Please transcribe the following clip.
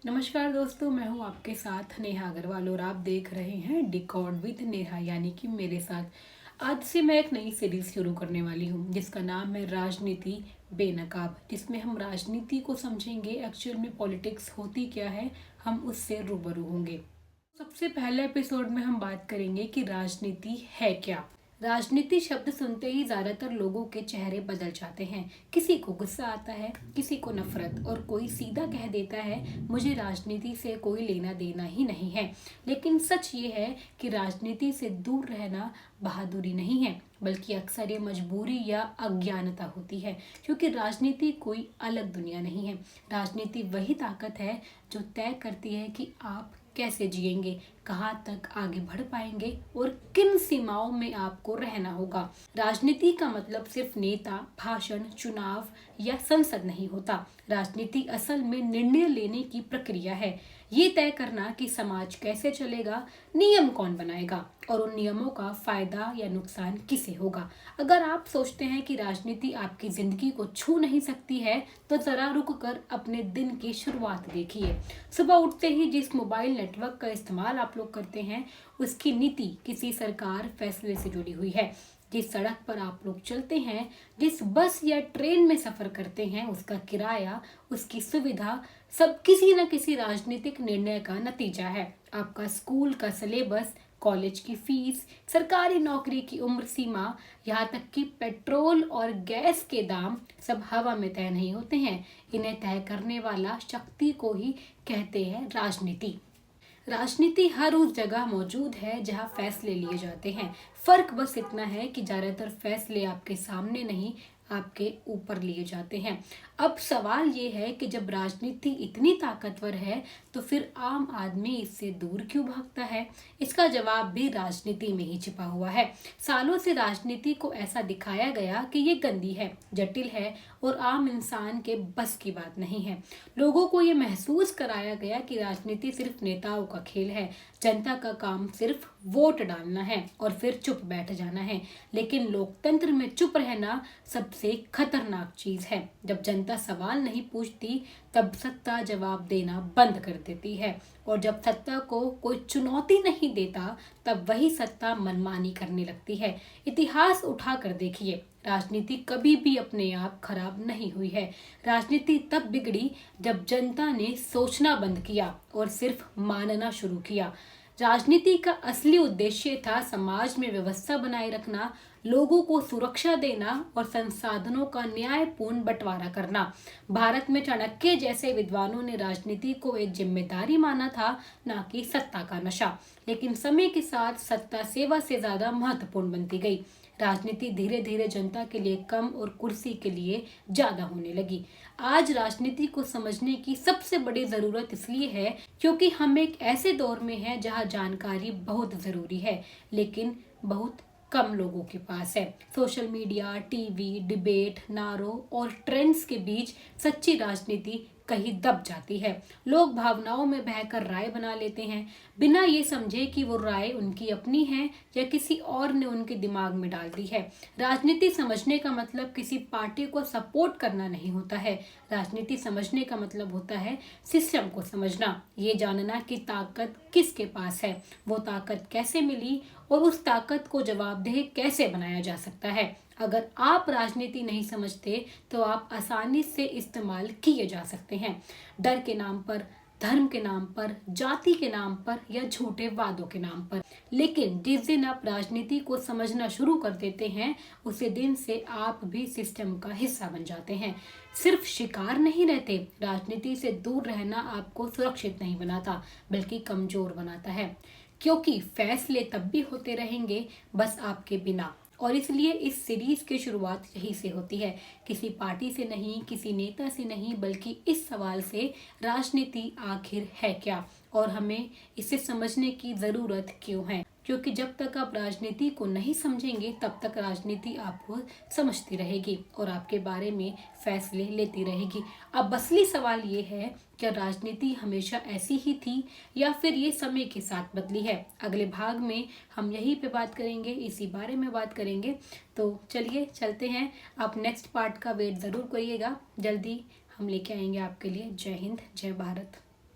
नमस्कार दोस्तों, मैं हूं आपके साथ नेहा अग्रवाल और आप देख रहे हैं डिकॉर्ड विद नेहा यानी कि मेरे साथ। आज से मैं एक नई सीरीज शुरू करने वाली हूं जिसका नाम है राजनीति बेनकाब, जिसमें हम राजनीति को समझेंगे। एक्चुअल में पॉलिटिक्स होती क्या है, हम उससे रूबरू होंगे। सबसे पहले एपिसोड में हम बात करेंगे कि राजनीति है क्या। राजनीति शब्द सुनते ही ज्यादातर लोगों के चेहरे बदल जाते हैं। किसी को गुस्सा आता है, किसी को नफरत, और कोई सीधा कह देता है मुझे राजनीति से कोई लेना देना ही नहीं है। लेकिन सच ये है कि राजनीति से दूर रहना बहादुरी नहीं है, बल्कि अक्सर ये मजबूरी या अज्ञानता होती है। क्योंकि राजनीति कोई अलग दुनिया नहीं है। राजनीति वही ताकत है जो तय करती है कि आप कैसे जिएंगे, कहाँ तक आगे बढ़ पाएंगे और किन सीमाओं में आपको रहना होगा। राजनीति का मतलब सिर्फ नेता, भाषण, चुनाव या संसद नहीं होता। राजनीति असल में निर्णय लेने की प्रक्रिया है। ये तय करना कि समाज कैसे चलेगा, नियम कौन बनाएगा और उन नियमों का फायदा या नुकसान किसे होगा। अगर आप सोचते हैं कि राजनीति आपकी जिंदगी को छू नहीं सकती है, तो जरा रुक कर अपने दिन की शुरुआत देखिए। सुबह उठते ही जिस मोबाइल नेटवर्क का इस्तेमाल आप लोग करते हैं, उसकी नीति किसी सरकार फैसले से जुड़ी हुई है। जिस सड़क पर आप लोग चलते हैं, जिस बस या ट्रेन में सफर करते हैं, उसका किराया, उसकी सुविधा, सब किसी न किसी राजनीतिक निर्णय का नतीजा है। आपका स्कूल का सिलेबस, कॉलेज की फीस, सरकारी नौकरी की उम्र सीमा, यहाँ तक कि पेट्रोल और गैस के दाम सब हवा में तय नहीं होते हैं। इन्हें तय करने वाला शक्ति को ही कहते हैं राजनीति। राजनीति हर उस जगह मौजूद है जहां फैसले लिए जाते हैं। फर्क बस इतना है कि ज्यादातर फैसले आपके सामने नहीं, आपके ऊपर लिए जाते हैं। अब सवाल ये है कि जब राजनीति इतनी ताकतवर है, तो फिर आम आदमी इससे दूर क्यों भागता है? इसका जवाब भी राजनीति में ही छिपा हुआ है। सालों से राजनीति को ऐसा दिखाया गया कि ये गंदी है, जटिल है और आम इंसान के बस की बात नहीं है। लोगों को ये महसूस कराया गया कि राजनीति सिर्फ नेताओं का खेल है, जनता का काम सिर्फ वोट डालना है और फिर चुप बैठ जाना है। लेकिन लोकतंत्र में चुप रहना सबसे खतरनाक चीज है। जब जनता सवाल नहीं पूछती, तब सत्ता जवाब देना बंद कर देती है, और जब सत्ता को कोई चुनौती नहीं देता, तब वही सत्ता मनमानी करने लगती है। इतिहास उठा कर देखिए, राजनीति कभी भी अपने आप खराब नहीं हुई है। राजनीति तब बिगड़ी जब जनता ने सोचना बंद किया और सिर्फ मानना शुरू किया। राजनीति का असली उद्देश्य था समाज में व्यवस्था बनाए रखना, लोगों को सुरक्षा देना और संसाधनों का न्यायपूर्ण बंटवारा करना। भारत में चाणक्य जैसे विद्वानों ने राजनीति को एक जिम्मेदारी माना था, न कि सत्ता का नशा। लेकिन समय के साथ सत्ता सेवा से ज्यादा महत्वपूर्ण बनती गई। राजनीति धीरे धीरे जनता के लिए कम और कुर्सी के लिए ज्यादा होने लगी। आज राजनीति को समझने की सबसे बड़ी जरूरत इसलिए है क्योंकि हम एक ऐसे दौर में हैं जहां जानकारी बहुत जरूरी है, लेकिन बहुत कम लोगों के पास है। सोशल मीडिया, टीवी, डिबेट, नारों और ट्रेंड्स के बीच सच्ची राजनीति कहीं दब जाती है। लोग भावनाओं में बहकर राय बना लेते हैं, बिना ये समझे कि वो राय उनकी अपनी है या किसी और ने उनके दिमाग में डाल दी है। राजनीति समझने का मतलब किसी पार्टी को सपोर्ट करना नहीं होता है। राजनीति समझने का मतलब होता है सिस्टम को समझना, ये जानना कि ताकत किसके पास है, वो ताकत कैसे मिली और उस ताकत को जवाबदेह कैसे बनाया जा सकता है। अगर आप राजनीति नहीं समझते, तो आप आसानी से इस्तेमाल किए जा सकते हैं, डर के नाम पर, धर्म के नाम पर, जाति के नाम पर या झूठे वादों के नाम पर। लेकिन जिस दिन आप राजनीति को समझना शुरू कर देते हैं, उसी दिन से आप भी सिस्टम का हिस्सा बन जाते हैं, सिर्फ शिकार नहीं रहते। राजनीति से दूर रहना आपको सुरक्षित नहीं बनाता, बल्कि कमजोर बनाता है, क्योंकि फैसले तब भी होते रहेंगे, बस आपके बिना। और इसलिए इस सीरीज की शुरुआत यही से होती है, किसी पार्टी से नहीं, किसी नेता से नहीं, बल्कि इस सवाल से, राजनीति आखिर है क्या और हमें इसे समझने की जरूरत क्यों है। क्योंकि जब तक आप राजनीति को नहीं समझेंगे, तब तक राजनीति आपको समझती रहेगी और आपके बारे में फैसले लेती रहेगी। अब असली सवाल ये है, क्या राजनीति हमेशा ऐसी ही थी या फिर ये समय के साथ बदली है? अगले भाग में हम यही पे बात करेंगे, इसी बारे में बात करेंगे। तो चलिए चलते हैं। आप नेक्स्ट पार्ट का वेट ज़रूर करिएगा, जल्दी हम लेके आएंगे आपके लिए। जय हिंद, जय भारत।